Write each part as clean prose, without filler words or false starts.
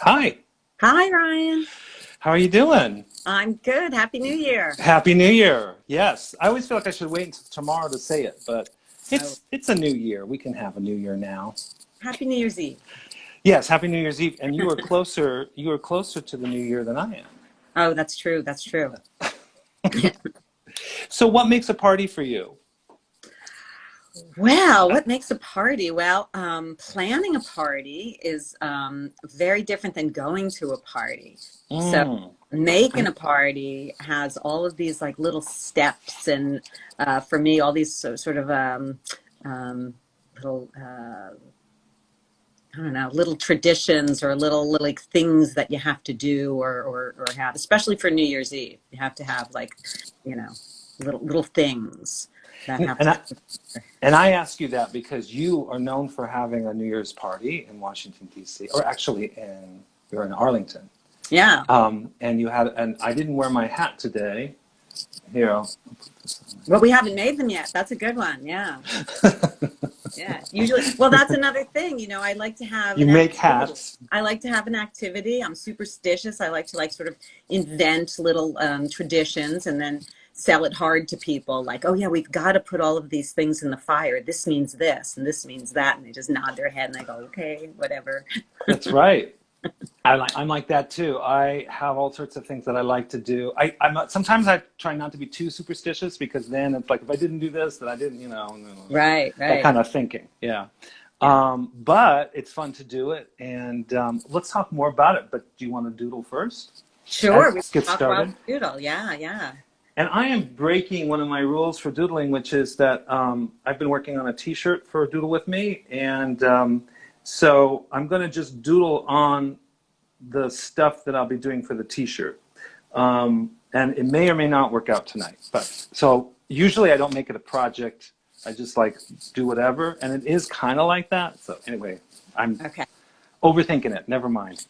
Hi, Hi, Ryan. how are you doing? I'm good. Happy New Year. Happy New Year. Yes, I always feel like I should wait until tomorrow to say it, but Oh, it's a new year. We can have a new year now. Happy New Year's Eve. Yes, Happy New Year's Eve. And you are closer to the new year than I Oh, that's true. That's true. am. So what makes a party for you? Well, what makes a party? Well, planning a party is very different than going to a party. So Mm. making a party has all of these like little steps, and for me, all these sort of um, little I don't know, little traditions or little like things that you have to do or have, especially for New Year's Eve. You have to have like, you know, little things that have And to. I, and I ask you that because you are known for having a New Year's party in Washington, D.C., or actually you're in Arlington. Yeah. And I didn't wear my hat today. Here, I'll put this Well, we haven't made them yet. That's a good one. Yeah. on. Yeah. Usually, well, that's another thing. I like to have You an make activity. hats. I like to have an activity. I'm superstitious. I like to like sort of invent little traditions and then sell it hard to people. Like, oh yeah, we've got to put all of these things in the fire. This means this and this means that, and they just nod their head and I go, okay, whatever. That's right. I'm like that too. I have all sorts of things that I like to do. Sometimes I try not to be too superstitious because then it's like if I didn't do this, then I didn't, Right. that Right. kind of thinking. Yeah. Yeah. But it's fun to do it, and let's talk more about it. But do you want to doodle first? Sure. We Let's get talk about started. doodle. Yeah. Yeah. And I am breaking one of my rules for doodling, which is that I've been working on a T-shirt for Doodle with Me, and so I'm going to just doodle on the stuff that I'll be doing for the T-shirt. And it may or may not work out tonight. But so usually I don't make it a project. I just like do whatever, and it is kind of like that. So anyway, I'm Okay. overthinking it. Never mind.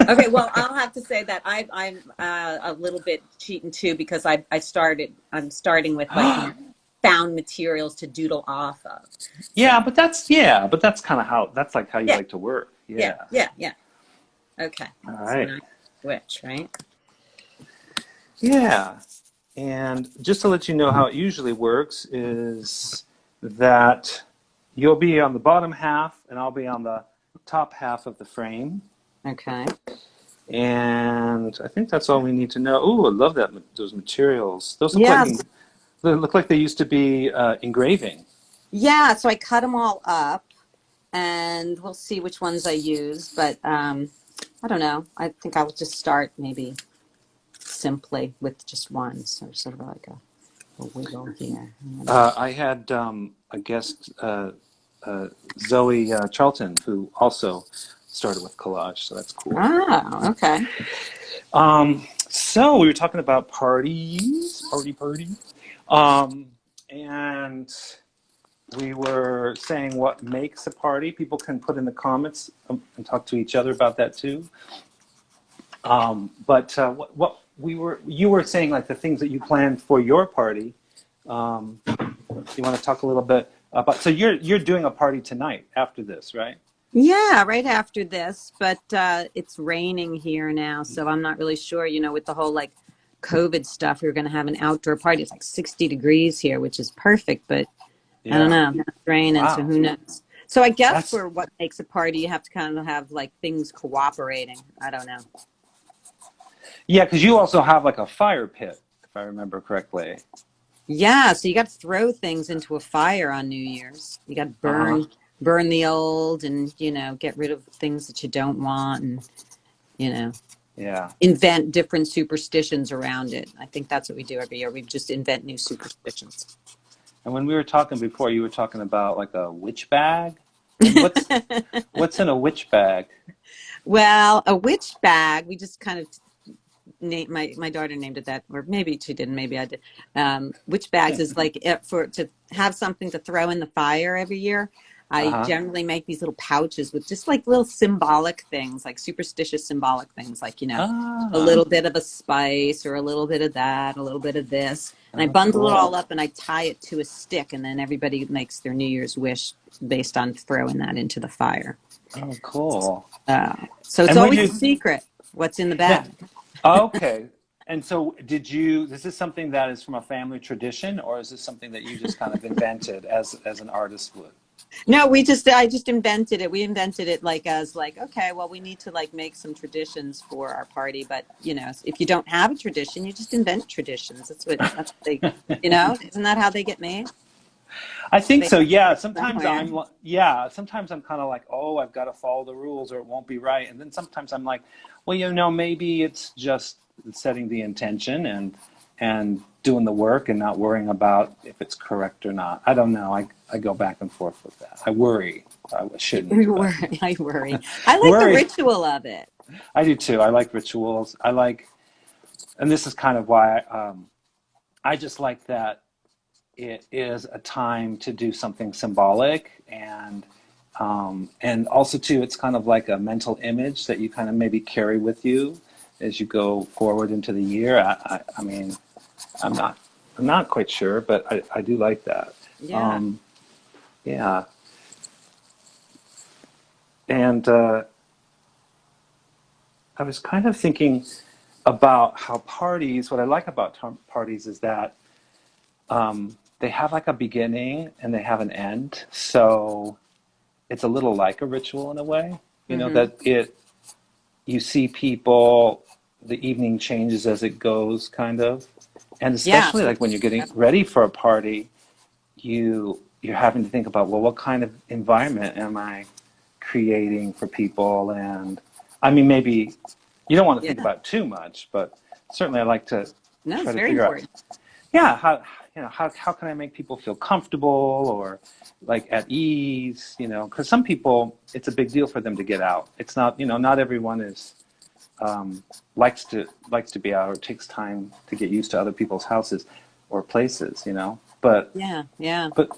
Okay, well, I'll have to say that I'm a little bit cheating too because I'm starting with like found materials to doodle off of. So But that's kind of that's like how you yeah, like to work. yeah, Yeah. yeah, yeah. Okay, All so right. now switch, right? Yeah. And just to let you know how it usually works is that you'll be on the bottom half and I'll be on the top half of the frame. Okay. And I think that's all we need to know. Oh, I love those materials. Those look like Yeah, they look like they used to be engraving. yeah. So I cut them all up, and we'll see which ones I use. But I don't know. I think I'll just start maybe simply with just one, so sort of like a wiggle here. I had a guest, Zoe Charlton, who also started with collage, so that's cool. Oh, okay. So we were talking about parties, party, and we were saying what makes a party. People can put in the comments and talk to each other about that too. But what you were saying, like the things that you planned for your party. You want to talk a little bit about? So you're doing a party tonight after this, right? Yeah, right after this, but it's raining here now, so I'm not really sure. With the whole like COVID stuff, we were going to have an outdoor party. It's like 60 degrees here, which is perfect, but I don't Yeah. know. It's raining, so Wow. who knows? So I guess That's for what makes a party, you have to kind of have like things cooperating. I don't know. Yeah, because you also have like a fire pit, if I remember correctly. Yeah, so you got to throw things into a fire on New Year's. You got to Uh-huh. burn the old, and get rid of things that you don't want, and you know. Yeah. invent different superstitions around it. I think that's what we do every year. We just invent new superstitions. And when we were talking before, you were talking about like a witch bag. What's in a witch bag? Well, a witch bag, we just kind of named my daughter named it that, or maybe she didn't, maybe I did. Witch bags is like to have something to throw in the fire every year. I Uh-huh. generally make these little pouches with just like little symbolic things, like superstitious symbolic things, like, a Ah, little bit of a spice or a little bit of that, a little bit of this. And I oh, bundle it all cool. up and I tie it to a stick, and then everybody makes their New Year's wish based on throwing that into the fire. Oh, cool. So it's And when always you, a secret what's in the yeah, bag. okay. And so is this something that is from a family tradition, or is this something that you just kind of invented as an artist would? No, I just invented it. We invented it like as like, okay, well, we need to like make some traditions for our party. But, if you don't have a tradition, you just invent traditions. That's what they, isn't that how they get made? I think They so. have to Yeah. start somewhere. Sometimes I'm kind of like, oh, I've got to follow the rules or it won't be right. And then sometimes I'm like, well, maybe it's just setting the intention and doing the work and not worrying about if it's correct or not. I don't know. I go back and forth with that. I worry. I shouldn't, but I worry. I like the worry. ritual of it. I do too. I like rituals. And this is kind of why I just like that it is a time to do something symbolic and also too, it's kind of like a mental image that you kind of maybe carry with you as you go forward into the year. I mean, I'm not I'm not quite sure, but I do like that. Yeah. Um, yeah, and I was kind of thinking about how parties. What I like about parties is that they have like a beginning and they have an end. So it's a little like a ritual in a way. Hmm. That you see people, the evening changes as it goes, kind of, and Yeah. especially like when you're getting ready for a party, you're having to think about, well, what kind of environment am I creating for people? And I mean, maybe you don't want to think Yeah. about it too much, but certainly I like to No, try it's to very figure out, important. yeah, how can I make people feel comfortable or like at ease, because some people, it's a big deal for them to get out. It's not, not everyone is likes to be out, or it takes time to get used to other people's houses or places, but Yeah. Yeah. but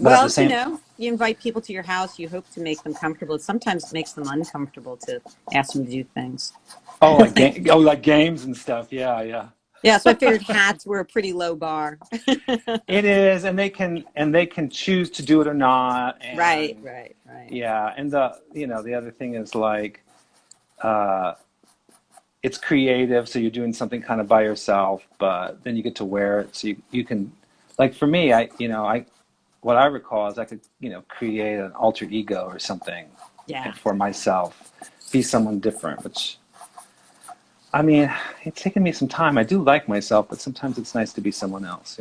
but at the Well, same, you invite people to your house, you hope to make them comfortable. Sometimes it makes them uncomfortable to ask them to do things. like games and stuff. Yeah, yeah. Yeah, so I figured hats were a pretty low bar. It is, and they can choose to do it or not, Right, and right, right. yeah, and the other thing is like uh, it's creative, so you're doing something kind of by yourself, but then you get to wear it, so you can, like for me, I what I recall is I could create an alter ego or something Yeah. for myself, be someone different, which I mean, it's taken me some time. I do like myself, but sometimes it's nice to be someone else.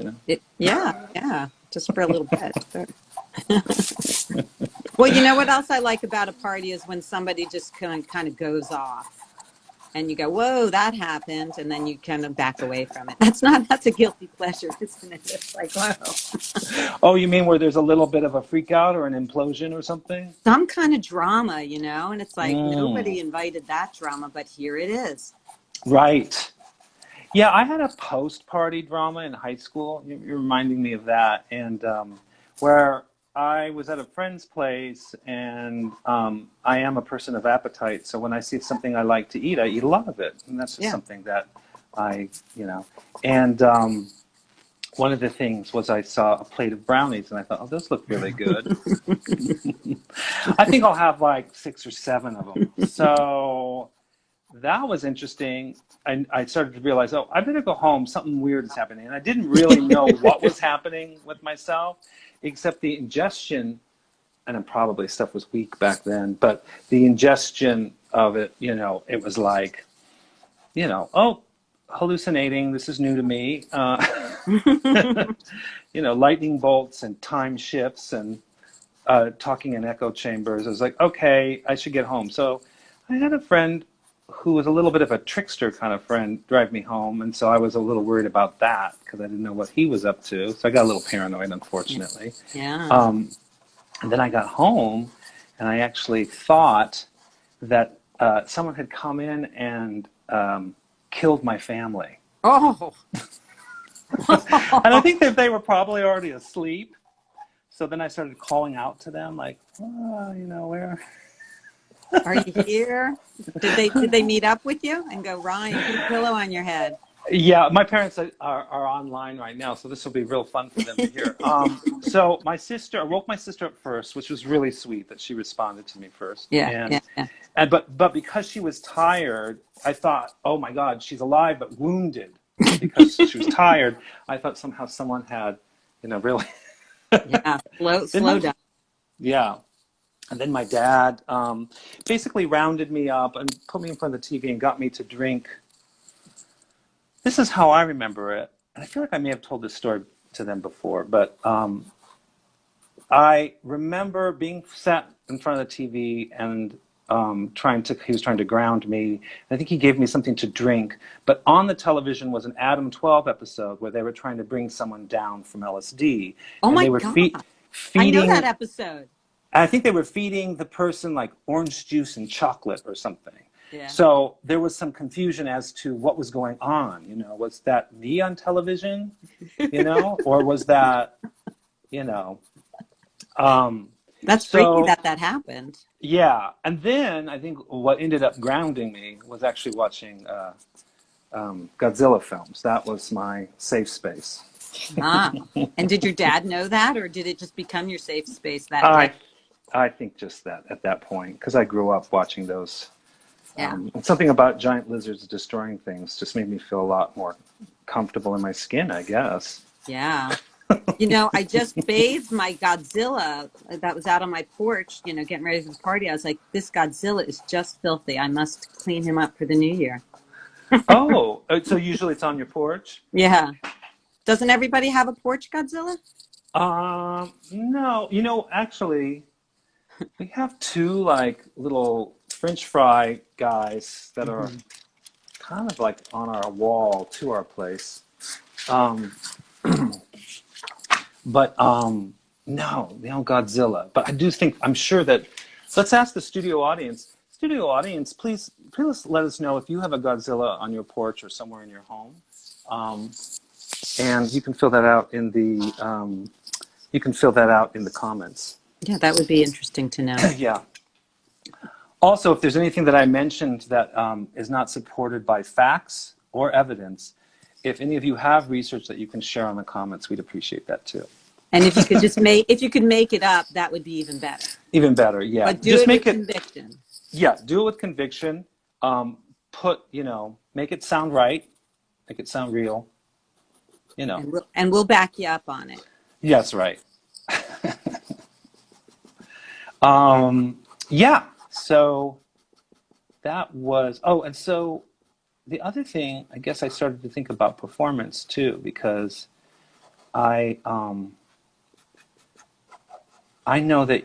Yeah, yeah, just for a little bit. Sure. Well, you know what else I like about a party is when somebody just kind of goes off and you go, whoa, that happened. And then you kind of back away from it. That's a guilty pleasure, isn't it? It's like, whoa, Oh, you mean where there's a little bit of a freak out or an implosion or something? some kind of drama, and it's like Mm, nobody invited that drama, but here it is. right. Yeah, I had a post-party drama in high school. You're reminding me of that, and where I was at a friend's place, and I am a person of appetite. So when I see something I like to eat, I eat a lot of it, and that's just Yeah. something that I, And one of the things was I saw a plate of brownies, and I thought, oh, those look really good. I think I'll have like 6 or 7 of them. So that was interesting. I started to realize, oh, I better go home. Something weird is happening. And I didn't really know what was happening with myself, except the ingestion, and probably stuff was weak back then, but the ingestion of it, it was like, oh, hallucinating. This is new to me. Lightning bolts and time shifts and talking in echo chambers. I was like, okay, I should get home. So I had a friend who was a little bit of a trickster kind of friend drive me home, and so I was a little worried about that because I didn't know what he was up to. So I got a little paranoid, unfortunately. Yeah. Um, and then I got home, and I actually thought that someone had come in and killed my family. Oh. And I think that they were probably already asleep. So then I started calling out to them, like, oh, where? Are you here? Did they meet up with you and go, Ryan, put a pillow on your head? Yeah, my parents are online right now, so this will be real fun for them to hear. So I woke my sister up first, which was really sweet that she responded to me first. Yeah, yeah, yeah. And but because she was tired, I thought, oh my God, she's alive but wounded because she was tired. I thought somehow someone had, really. Yeah, Then slow down. yeah. And then my dad basically rounded me up and put me in front of the TV and got me to drink. This is how I remember it. And I feel like I may have told this story to them before, but I remember being sat in front of the TV and he was trying to ground me. I think he gave me something to drink. But on the television was an Adam 12 episode where they were trying to bring someone down from LSD. Oh And my they were God. I know that feeding, episode. I think they were feeding the person like orange juice and chocolate or something. Yeah. So there was some confusion as to what was going on. Was that me on television, or was that, you know, That's freaky that happened. Yeah. And then I think what ended up grounding me was actually watching Godzilla films. That was my safe space. Ah. And did your dad know that, or did it just become your safe space that I day? I think just that at that point, because I grew up watching those. Yeah. Something about giant lizards destroying things just made me feel a lot more comfortable in my skin, I guess. Yeah. I just bathed my Godzilla that was out on my porch, getting ready for the party. I was like, this Godzilla is just filthy. I must clean him up for the new year. Oh, so usually it's on your porch? Yeah. Doesn't everybody have a porch Godzilla? No. Actually, we have two like little French fry guys that are kind of like on our wall to our place. But no, Godzilla. But I'm sure that, let's ask the studio audience. Studio audience, please let us know if you have a Godzilla on your porch or somewhere in your home. And you can fill that out in the comments. Yeah, that would be interesting to know. Yeah. Also, if there's anything that I mentioned that is not supported by facts or evidence, if any of you have research that you can share on the comments, we'd appreciate that too. And if you could make it up, that would be even better. Even better, yeah. But do it with conviction. Yeah, do it with conviction. Make it sound right, make it sound real. And we'll back you up on it. Yes, right. Yeah. So that was. Oh, and so the other thing, I guess I started to think about performance too, because I know that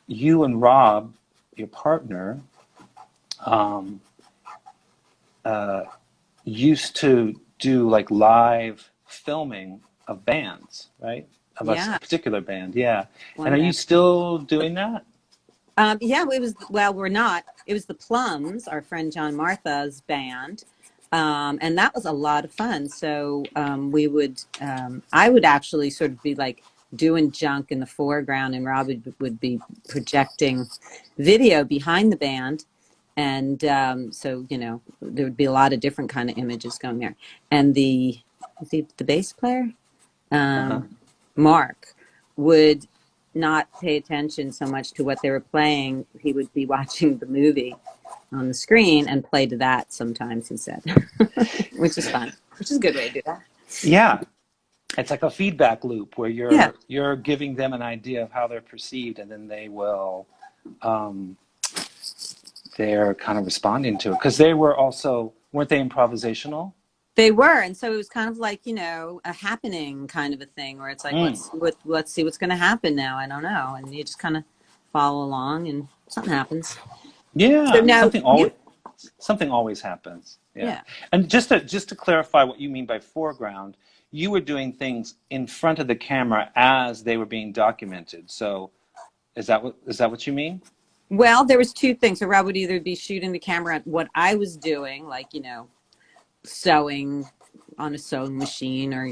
you and Rob, your partner, used to do like live filming of bands, right? Of a particular band, yeah. And are you still doing that? Yeah, we're not. It was the Plums, our friend John Martha's band. And that was a lot of fun. So I would actually sort of be like doing junk in the foreground, and Rob would be projecting video behind the band. And so, there would be a lot of different kind of images going there. And the bass player, Mark, would not pay attention so much to what they were playing. He would be watching the movie on the screen and play to that sometimes, he said, which is fun, which is a good way to do that. Yeah. It's like a feedback loop where you're giving them an idea of how they're perceived, and then they will, they're kind of responding to it. Because they were also, weren't they improvisational? They were, and so it was kind of like, a happening kind of a thing where it's like, let's see what's going to happen now. I don't know, and you just kind of follow along, and something happens. Yeah, so now something always happens. Yeah. And just to clarify what you mean by foreground, you were doing things in front of the camera as they were being documented. So, is that what you mean? Well, there was two things. So Rob would either be shooting the camera at what I was doing, like sewing on a sewing machine, or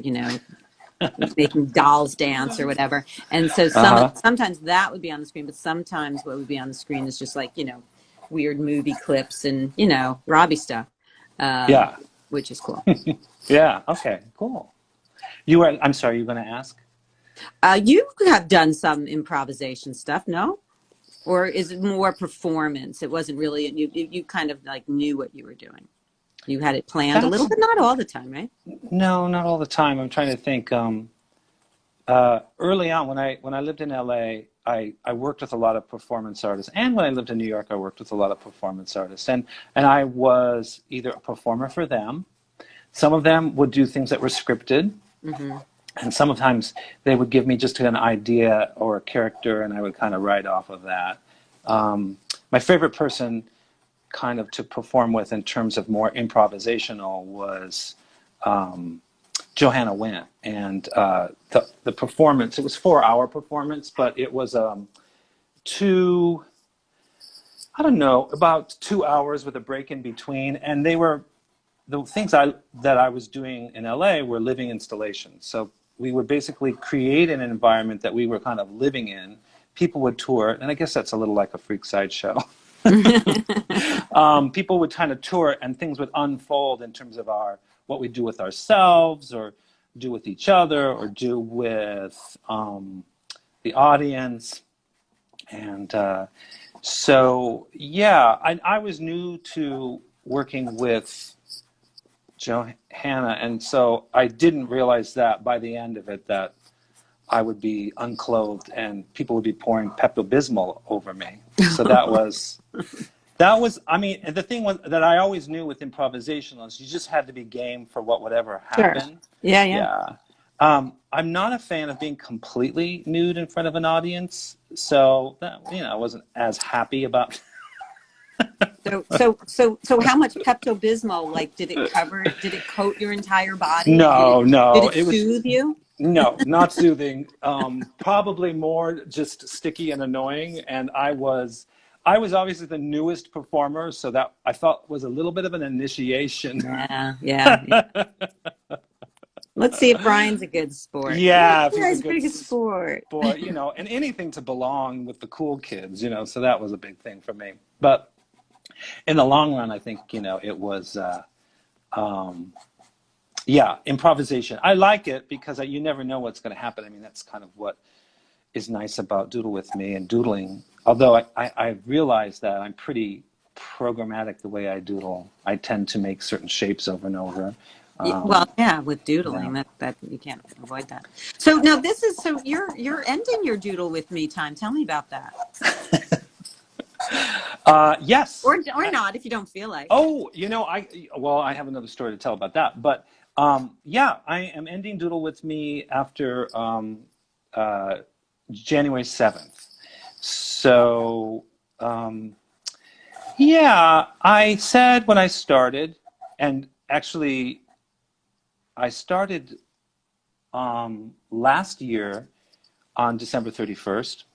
making dolls dance or whatever. And so sometimes that would be on the screen, but sometimes what would be on the screen is just like weird movie clips and Robbie stuff. Yeah. which is cool. Yeah. Okay. Cool. You were. I'm sorry. You're going to ask. You have done some improvisation stuff, no? Or is it more performance? It wasn't really, you kind of like knew what you were doing. You had it planned a little, That's but not all the time, right? no, not all the time. I'm trying to think. Early on, when I lived in LA, I worked with a lot of performance artists, and when I lived in New York, I worked with a lot of performance artists, and I was either a performer for them. Some of them would do things that were scripted, Mm-hmm. and sometimes they would give me just an idea or a character, and I would kind of write off of that. My favorite person kind of to perform with in terms of more improvisational was Johanna Wint. And the performance, it was 4-hour performance, but it was I don't know, about 2 hours with a break in between. And they were, the things that I was doing in LA were living installations. So we would basically create an environment that we were kind of living in. People would tour it, and I guess that's a little like a freak sideshow. People would kind of tour it, and things would unfold in terms of what we do with ourselves, or do with each other, or do with the audience. And so, yeah, I was new to working with Johanna, and so I didn't realize that by the end of it that I would be unclothed and people would be pouring Pepto-Bismol over me. So that was, I mean, the thing was that I always knew with improvisation is you just had to be game for whatever Sure. happened. Yeah, yeah. Yeah. I'm not a fan of being completely nude in front of an audience, so that, I wasn't as happy about. So how much Pepto-Bismol, like, did it coat your entire body? No, Did it soothe you? No, not soothing. Probably more just sticky and annoying. And I was obviously the newest performer, so that I felt was a little bit of an initiation. Yeah. Let's see if Brian's a good sport. Yeah, if he's a good sport. Boy, and anything to belong with the cool kids, so that was a big thing for me. But in the long run, I think, it was, yeah, improvisation. I like it because you never know what's going to happen. I mean, that's kind of what is nice about Doodle with me and doodling. Although I realize that I'm pretty programmatic the way I doodle. I tend to make certain shapes over and over. Well, yeah, with doodling, Yeah. that you can't avoid that. So now so you're ending your Doodle with me time. Tell me about that. Yes. Or not if you don't feel like. Oh, I have another story to tell about that. But yeah, I am ending Doodle with me after January 7th. So yeah, I said when I started, and actually I started last year on December 31st,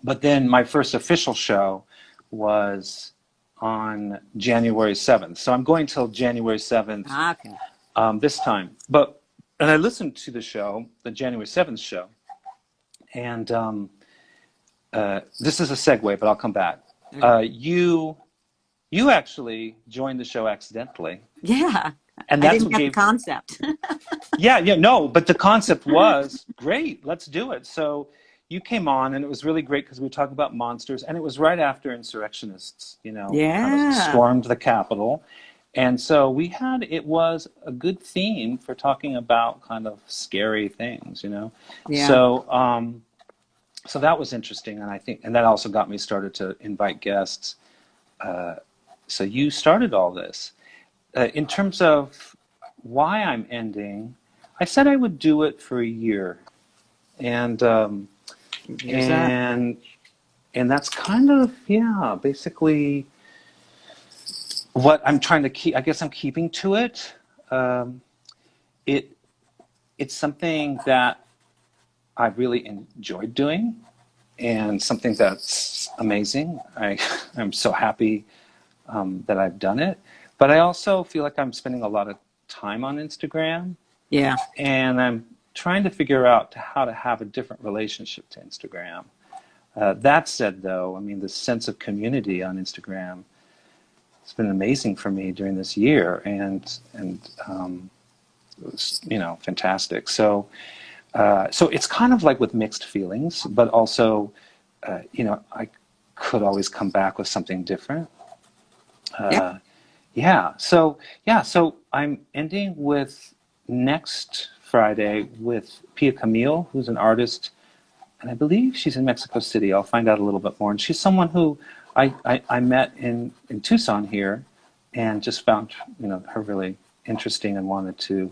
but then my first official show was on January 7th. So I'm going till January 7th this time. And I listened to the show, the January 7th show, and this is a segue, but I'll come back. Okay. You actually joined the show accidentally. Yeah. And that's I didn't what get the concept. no, but the concept was great. Let's do it. So you came on, and it was really great because we were talking about monsters, and it was right after insurrectionists, kind of stormed the Capitol. And so it was a good theme for talking about kind of scary things, Yeah. So that was interesting, and that also got me started to invite guests. So you started all this. In terms of why I'm ending, I said I would do it for a year, and that's kind of basically what I'm trying to keep. I guess I'm keeping to it. It's something that I really enjoyed doing, and something that's amazing. I'm so happy that I've done it. But I also feel like I'm spending a lot of time on Instagram. Yeah. And I'm trying to figure out how to have a different relationship to Instagram. That said, though, I mean, the sense of community on Instagram it's been amazing for me during this year, and it was, fantastic. So so it's kind of like with mixed feelings, but also, I could always come back with something different. Yeah. So I'm ending with next Friday with Pia Camille, who's an artist, and I believe she's in Mexico City. I'll find out a little bit more. And she's someone who I met in Tucson here, and just found her really interesting and wanted to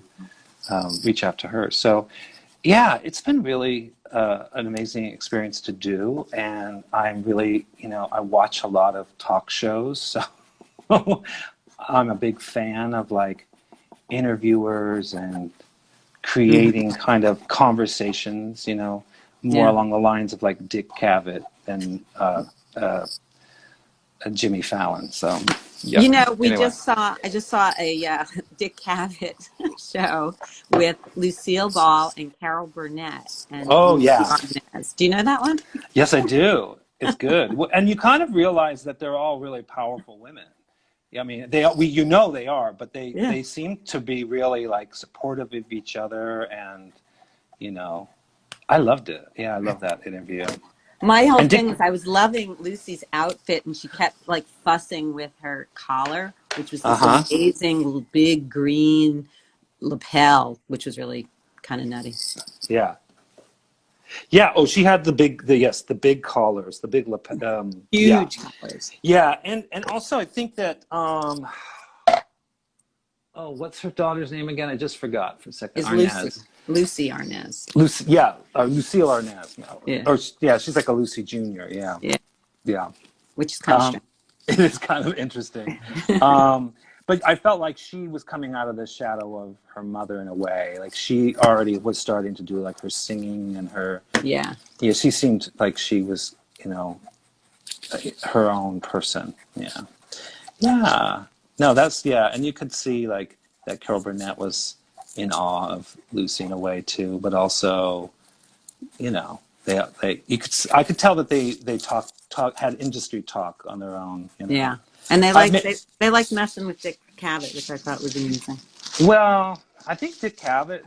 reach out to her. So yeah, it's been really an amazing experience to do, and I'm really I watch a lot of talk shows, so I'm a big fan of like interviewers and creating kind of conversations, more Yeah. along the lines of like Dick Cavett and Jimmy Fallon. So, yeah. We Anyway. I just saw a Dick Cavett show with Lucille Ball and Carol Burnett and Oh, Lucy yeah. Arnaz. Do you know that one? Yes, I do. It's good, and you kind of realize that they're all really powerful women. I mean, they are, but they seem to be really like supportive of each other, and I loved it. Yeah, I love that interview. My whole And thing Dick, was I was loving Lucy's outfit, and she kept like fussing with her collar, which was this uh-huh. amazing big green lapel, which was really kind of nutty. Yeah. Yeah. Oh, she had the big collars, the big yeah. Huge collars. Yeah, and also I think that what's her daughter's name again? I just forgot for a second. Is Arnaz. Lucy Arnaz. Lucy, yeah, Lucille Arnaz now. Yeah. Or yeah, she's like a Lucy Junior. Yeah. Yeah. Yeah. Which is kind of strange. It is kind of interesting. But I felt like she was coming out of the shadow of her mother in a way. Like she already was starting to do like her singing and her. Yeah. Yeah, she seemed like she was, her own person. Yeah. Yeah. No, and you could see like that Carol Burnett was in awe of Lucy in a way too, but also, I could tell that they had industry talk on their own. Yeah. And they like messing with Dick Cavett, which I thought was amusing. Well, I think Dick Cavett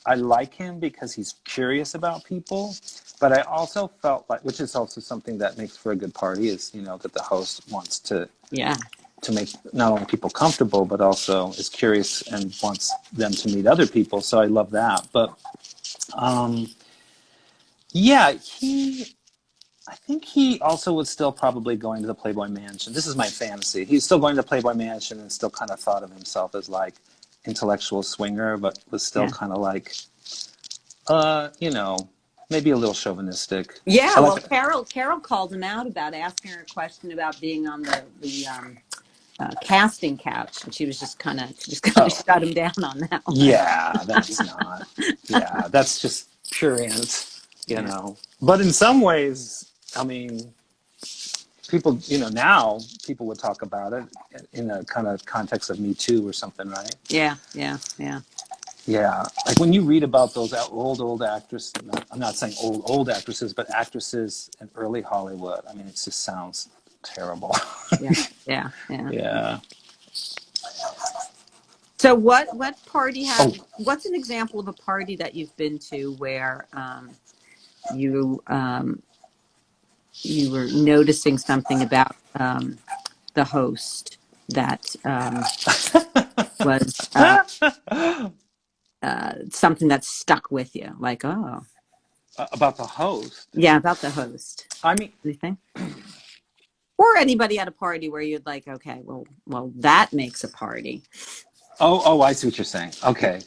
I like him because he's curious about people, but I also felt like, which is also something that makes for a good party, is, that the host wants to make not only people comfortable, but also is curious and wants them to meet other people. So I love that. But, I think he also was still probably going to the Playboy Mansion. This is my fantasy. He's still going to Playboy Mansion and still kind of thought of himself as like intellectual swinger, but was still kind of like, maybe a little chauvinistic. Yeah, well, Carol called him out about asking her a question about being on the casting couch, and she was just kind of shut him down on that one. Yeah, that's just pure ant, But in some ways, I mean, people, now people would talk about it in a kind of context of Me Too or something, right? Yeah. Yeah, like when you read about those old actresses, I'm not saying old actresses, but actresses in early Hollywood, I mean, it just sounds terrible. Yeah. So what party what's an example of a party that you've been to where you were noticing something about the host that was something that stuck with you, like, about the host? Yeah, about the host. I mean, anything? Or anybody at a party where you'd like, okay, well, that makes a party. Oh, I see what you're saying. Okay,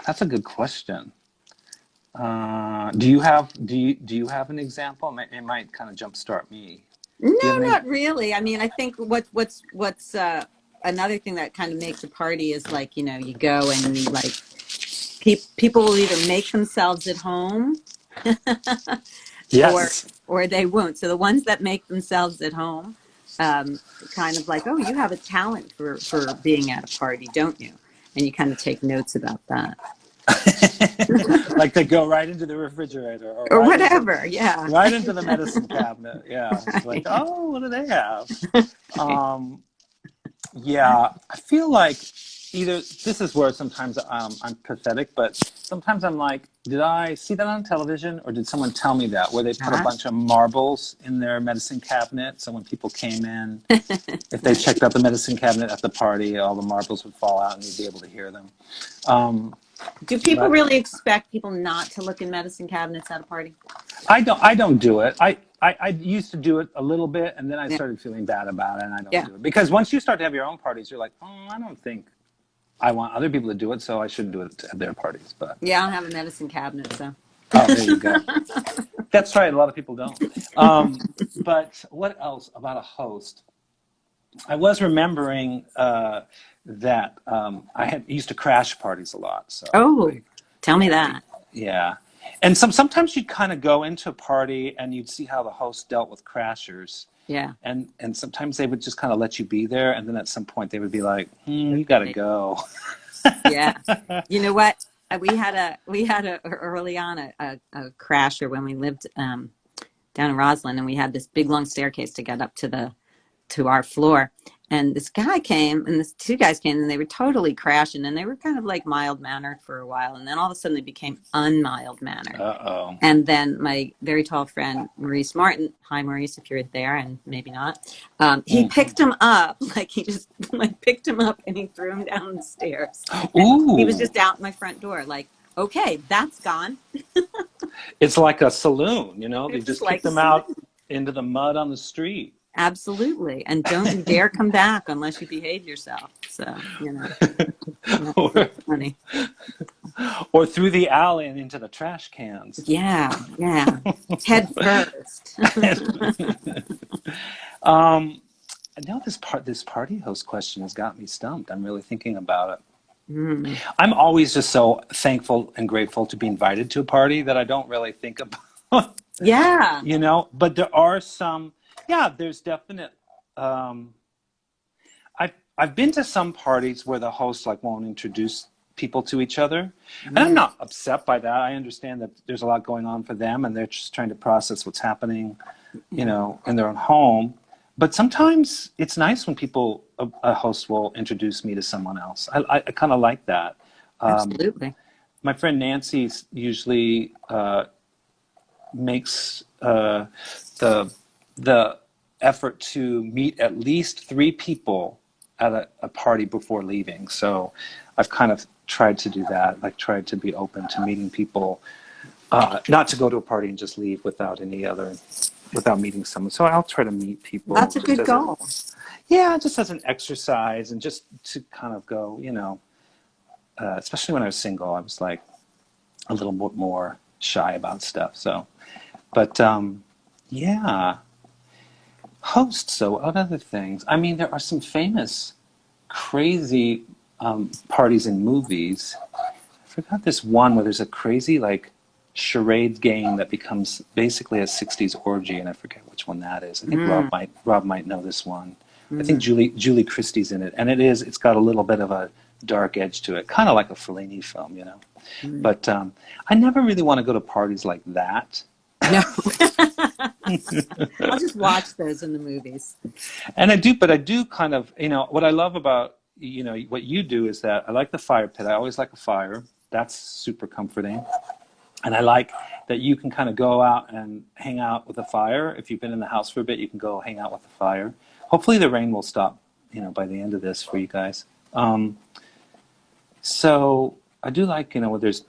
that's a good question. Do you have an example? It might kind of jumpstart me. No, not really. I mean, I think what's another thing that kind of makes a party is like, you go and you like people will either make themselves at home, yes, or they won't. So the ones that make themselves at home, kind of like, oh, you have a talent for being at a party, don't you? And you kind of take notes about that. Like they go right into the refrigerator or or whatever. Yeah. right into the medicine cabinet. Yeah. It's like, Right. oh, what do they have? Yeah, I feel like either this is where sometimes I'm pathetic, but sometimes I'm like, did I see that on television or did someone tell me that where they put a Uh-huh. bunch of marbles in their medicine cabinet so when people came in, if they checked out the medicine cabinet at the party, all the marbles would fall out and you'd be able to hear them. Um, Do people but really expect people not to look in medicine cabinets at a party? I don't do it. I used to do it a little bit and then I Yeah. started feeling bad about it and I don't Yeah. do it. Because once you start to have your own parties, you're like, oh, I don't think I want other people to do it, so I shouldn't do it at their parties. But Yeah, I don't have a medicine cabinet, so. oh, there you go. That's right. A lot of people don't. But what else about a host? I was remembering that I had used to crash parties a lot. So Oh, tell me that. yeah, and sometimes you'd kind of go into a party and you'd see how the host dealt with crashers. Yeah. And sometimes they would just kind of let you be there, and then at some point they would be like, "You got to go." Yeah. You know what? We had a early on a crasher when we lived down in Roslyn, and we had this big long staircase to get up to our floor. And this guy came, and this two guys came, and they were totally crashing, and they were kind of like mild mannered for a while, and then all of a sudden they became unmild mannered. Uh-oh. And then my very tall friend Maurice Martin, hi Maurice, if you're there, and maybe not, he picked him up, like he just like picked him up and he threw him down the stairs. Ooh. He was just out my front door, like, okay, that's gone. It's like a saloon, you know? They It's just like kick them out into the mud on the street. Absolutely. And don't you dare come back unless you behave yourself. So, you know, that's funny. Or through the alley and into the trash cans. Yeah, yeah. Head first. Now this party host question has got me stumped. I'm really thinking about it. Mm. I'm always just so thankful and grateful to be invited to a party that I don't really think about, Yeah. you know, but there are some, yeah, there's definite, I've been to some parties where the host like won't introduce people to each other. And I'm not upset by that. I understand that there's a lot going on for them and they're just trying to process what's happening, you know, in their own home. But sometimes it's nice when a host will introduce me to someone else. I kind of like that. Absolutely. My friend Nancy usually makes the effort to meet at least 3 people at a party before leaving. So I've kind of tried to do that. Like tried to be open to meeting people, not to go to a party and just leave without meeting someone. So I'll try to meet people. That's a good goal. Yeah, just as an exercise and just to kind of go, you know, especially when I was single, I was like a little bit more shy about stuff. So, but yeah. Hosts, so what other things? I mean, there are some famous, crazy parties in movies. I forgot this one where there's a crazy like charade game that becomes basically a 60s orgy, and I forget which one that is. I think Rob might know this one. I think Julie Christie's in it, and it's got a little bit of a dark edge to it, kind of like a Fellini film, you know. But I never really want to go to parties like that. No. I'll just watch those in the movies. And I do kind of, you know, what I love about, you know, what you do is that I like the fire pit. I always like a fire. That's super comforting. And I like that you can kind of go out and hang out with a fire. If you've been in the house for a bit, you can go hang out with the fire. Hopefully the rain will stop, you know, by the end of this for you guys. So I do like, you know, where there's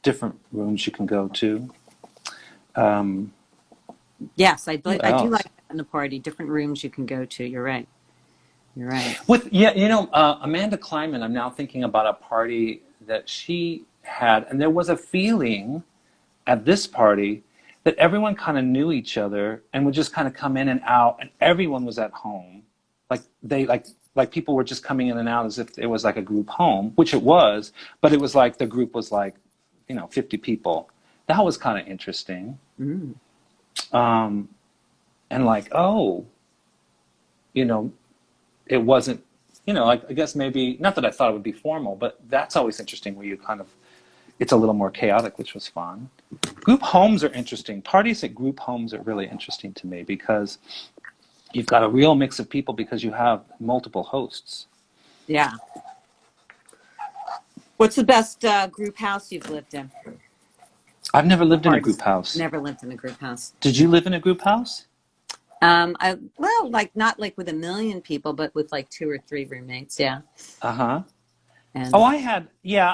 different rooms you can go to. Yes, I do like that in a party. Different rooms you can go to. You're right. You're right. You know, Amanda Kleinman, I'm now thinking about a party that she had, and there was a feeling at this party that everyone kind of knew each other and would just kind of come in and out, and everyone was at home. Like like people were just coming in and out as if it was like a group home, which it was, but it was like the group was like, you know, 50 people. That was kind of interesting. And like, oh, you know, it wasn't, you know, like, I guess maybe, not that I thought it would be formal, but that's always interesting where you kind of, it's a little more chaotic, which was fun. Group homes are interesting. Parties at group homes are really interesting to me because you've got a real mix of people because you have multiple hosts. Yeah. What's the best group house you've lived in? I've never lived in a Parties. group house. Never lived in a group house. Did you live in a group house? Well, like not like with 1,000,000 people, but with like 2 or 3 roommates. Yeah. Uh-huh. And Oh, I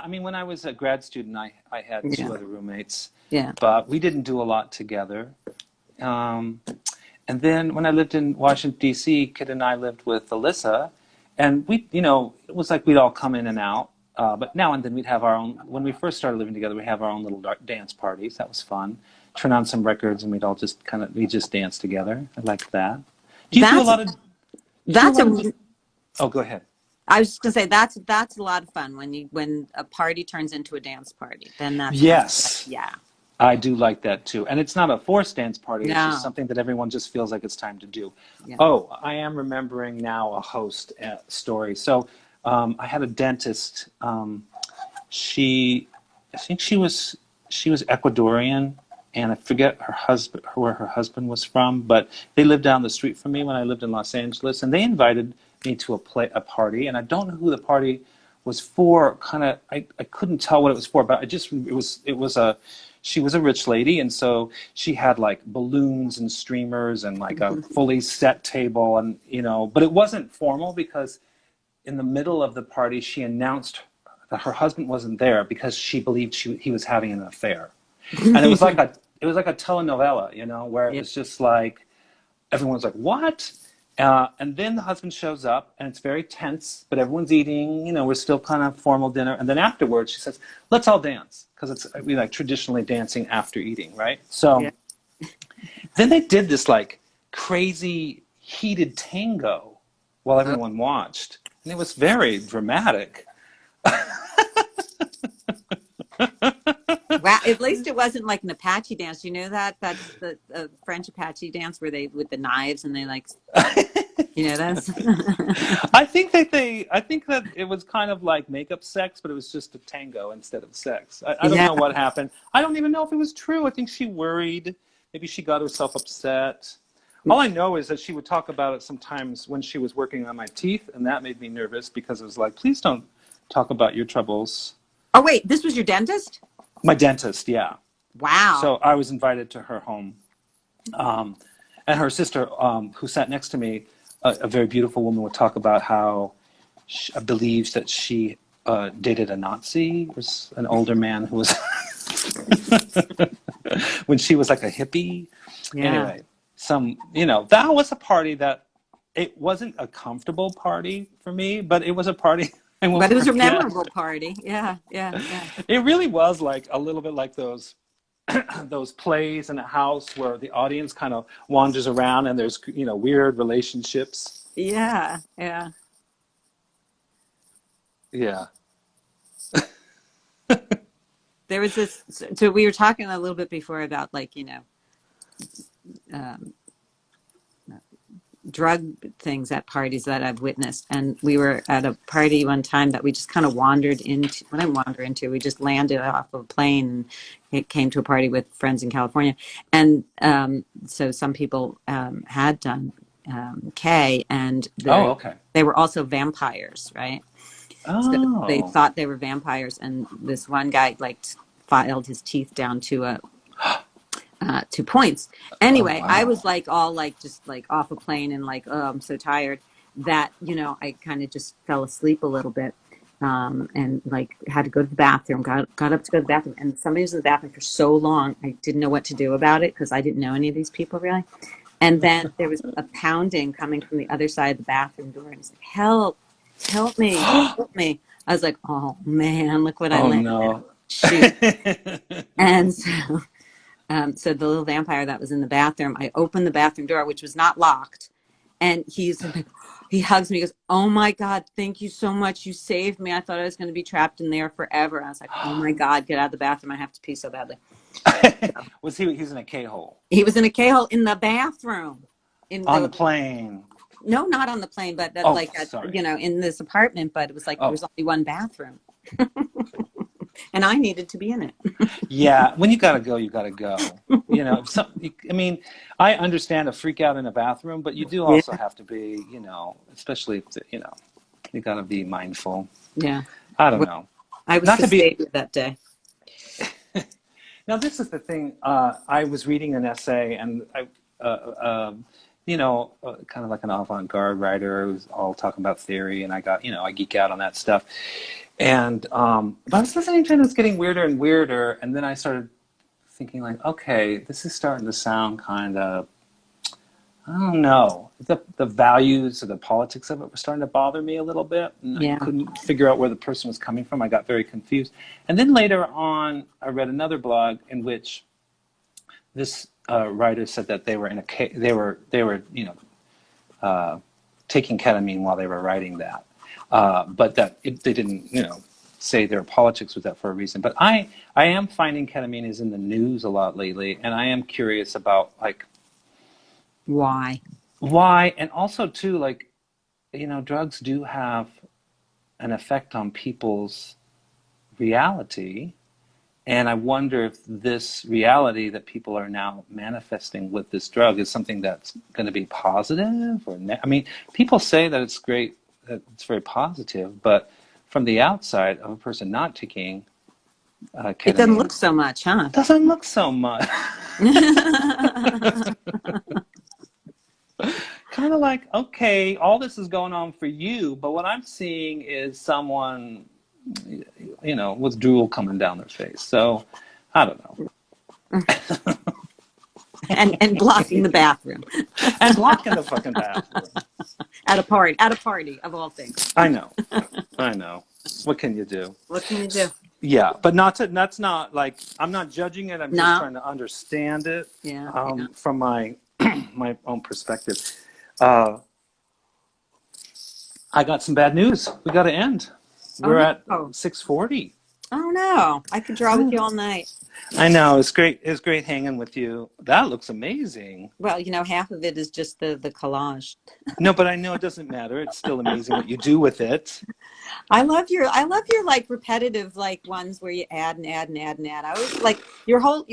mean, when I was a grad student, I had yeah. 2 other roommates, Yeah. but we didn't do a lot together. And then when I lived in Washington, D.C., Kid and I lived with Alyssa, and we, it was like we'd all come in and out. But now and then we'd have our own, when we first started living together, we have our own little dance parties. That was fun. Turn on some records and we'd all just we just dance together. I liked that. Do you do a lot of, oh, go ahead. I was just gonna say that's a lot of fun when a party turns into a dance party. Then that's Yes. yeah. I do like that too. And it's not a forced dance party. It's No. just something that everyone just feels like it's time to do. Yeah. Oh, I am remembering now a host story. So I had a dentist. I think she was Ecuadorian, and I forget where her husband was from, but they lived down the street from me when I lived in Los Angeles, and they invited me to a party, and I don't know who the party was for. I couldn't tell what it was for, but she was a rich lady, and so she had like balloons and streamers and like a fully set table, and but it wasn't formal because in the middle of the party she announced that her husband wasn't there because she believed he was having an affair. And it was like a telenovela, where it was just like everyone's like, what? And then the husband shows up, and it's very tense, but everyone's eating, we're still kind of formal dinner. And then afterwards, she says, let's all dance, because we like traditionally dancing after eating, right? So then they did this like crazy heated tango while everyone watched. And it was very dramatic. Wow, at least it wasn't like an Apache dance. You know that's the French Apache dance where they with the knives and they like, that's. I think that it was kind of like makeup sex, but it was just a tango instead of sex. I don't know what happened. I don't even know if it was true. I think she worried. Maybe she got herself upset. All I know is that she would talk about it sometimes when she was working on my teeth, and that made me nervous because it was like, please don't talk about your troubles. Oh wait, this was your dentist? My dentist, yeah. Wow. So I was invited to her home. And her sister, who sat next to me, a very beautiful woman, would talk about how she believes that she dated a Nazi, was an older man who was, when she was like a hippie. Yeah. Anyway, that was a party that, it wasn't a comfortable party for me, but it was a party. But it was a memorable party. Yeah. It really was like a little bit like those those plays in a house where the audience kind of wanders around and there's weird relationships. Yeah. There was this. So we were talking a little bit before about like drug things at parties that I've witnessed, and we were at a party one time that we just kind of wandered into. When I wander into, we just landed off of a plane and it came to a party with friends in California, and so some people had done K, and they were also vampires, right? So they thought they were vampires, and this one guy like filed his teeth down to 2 points. Anyway, wow. I was like all like just like off a plane and like, oh, I'm so tired that, I kind of just fell asleep a little bit and like had to go to the bathroom, got up to go to the bathroom, and somebody was in the bathroom for so long. I didn't know what to do about it because I didn't know any of these people really. And then there was a pounding coming from the other side of the bathroom door, and it's like, help me. I was like, oh man, look what I landed. No. Shoot. And so the little vampire that was in the bathroom, I opened the bathroom door, which was not locked. And he hugs me, he goes, oh my God, thank you so much. You saved me. I thought I was going to be trapped in there forever. I was like, oh my God, get out of the bathroom. I have to pee so badly. Was he's in a K-hole? He was in a K-hole in the bathroom. On the plane? No, not on the plane, but in this apartment, but it was like there was only one bathroom. And I needed to be in it. Yeah, when you gotta go, you gotta go. You know, I mean, I understand a freak out in a bathroom, but you do Yeah. also have to be, you know, especially if, you know, you gotta be mindful. Yeah. I don't Well, know. I was Not the to be. savior that day. Now, this is the thing. I was reading an essay, and you know, kind of like an avant-garde writer who's all talking about theory, and I got, you know, I geek out on that stuff. And but I was listening to it, and it's getting weirder and weirder, and then I started thinking, like, okay, this is starting to sound kind of, I don't know, the values or the politics of it were starting to bother me a little bit, and I Yeah. couldn't figure out where the person was coming from. I got very confused. And then later on, I read another blog in which this writer said that they were in they were you know taking ketamine while they were writing that, but that they didn't, you know, say their politics was that for a reason. But I am finding ketamine is in the news a lot lately, and I am curious about, like, Why? why, and also too, like, you know, drugs do have an effect on people's reality. And I wonder if this reality that people are now manifesting with this drug is something that's going to be positive or I mean, people say that it's great, that it's very positive, but from the outside of a person not taking It doesn't ketamine, look so much, huh? doesn't look so much. Kind of like, okay, all this is going on for you, but what I'm seeing is someone, you know, with drool coming down their face. So I don't know. And blocking the bathroom And blocking the fucking bathroom. at a party of all things. I know. What can you do? What can you do? Yeah, but that's not like, I'm not judging it. I'm just No. trying to understand it Yeah. from my my own perspective. I got some bad news. We got to end. We're at 6:40. Oh no! I could draw with you all night. I know, it's great. It's great hanging with you. That looks amazing. Well, you know, half of it is just the collage. No, but I know it doesn't matter. It's still amazing what you do with it. I love your like repetitive like ones where you add and add and add and add. I always like your whole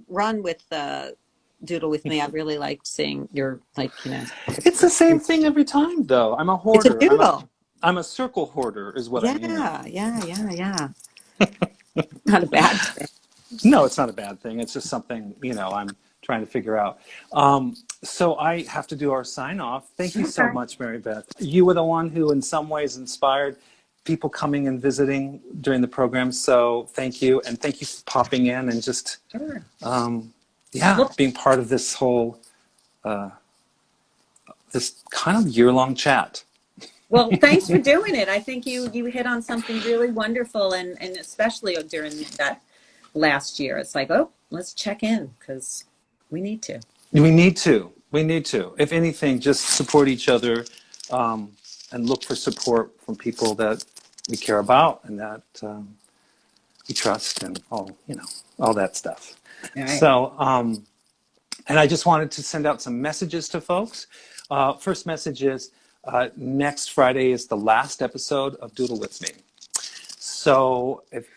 run with Doodle with me. I really liked seeing your, like, you know. It's the same thing every time, though. I'm a hoarder. It's a doodle. I'm a circle hoarder, is what I mean. Yeah. Not a bad thing. No, it's not a bad thing. It's just something, you know, I'm trying to figure out. So I have to do our sign off. Thank you so much, Maribeth. You were the one who in some ways inspired people coming and visiting during the program. So thank you. And thank you for popping in and just, being part of this whole, this kind of year-long chat. Well, thanks for doing it. I think you hit on something really wonderful, and especially during that last year. It's like, oh, let's check in because we need to. We need to. If anything, just support each other, and look for support from people that we care about and that we trust, and all that stuff. All right. So, and I just wanted to send out some messages to folks. First message is, next Friday is the last episode of Doodle with Me. So if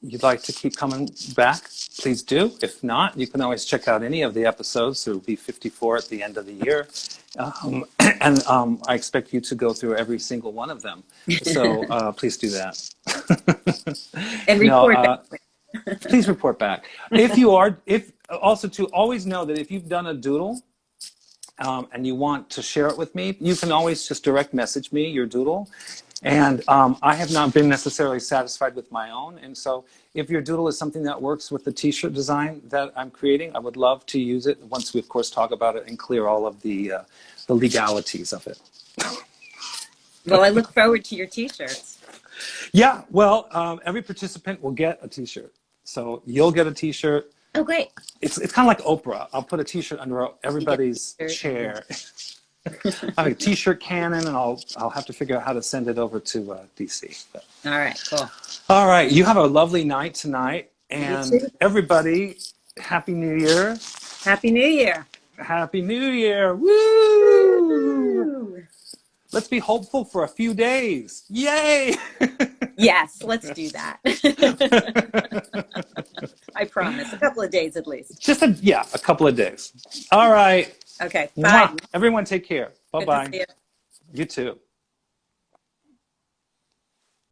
you'd like to keep coming back, please do. If not, you can always check out any of the episodes. There will be 54 at the end of the year. And I expect you to go through every single one of them. So please do that. And report back. Please report back. Also to always know that if you've done a doodle, and you want to share it with me, you can always just direct message me your doodle. And I have not been necessarily satisfied with my own. And so if your doodle is something that works with the t-shirt design that I'm creating, I would love to use it once we, of course, talk about it and clear all of the legalities of it. Well, I look forward to your t-shirts. Yeah, well, every participant will get a t-shirt. So you'll get a t-shirt. Oh, great. It's kind of like Oprah. I'll put a t-shirt under everybody's chair. I have a t-shirt cannon, and I'll have to figure out how to send it over to DC. But. All right, cool. All right, you have a lovely night tonight, and everybody, Happy New Year. Happy New Year. Happy New Year. Woo! Let's be hopeful for a few days. Yay! Yes, let's do that. I promise. A couple of days at least. Just a couple of days. All right. Okay. Bye. Mwah. Everyone take care. Good to Bye-bye. see you. You too.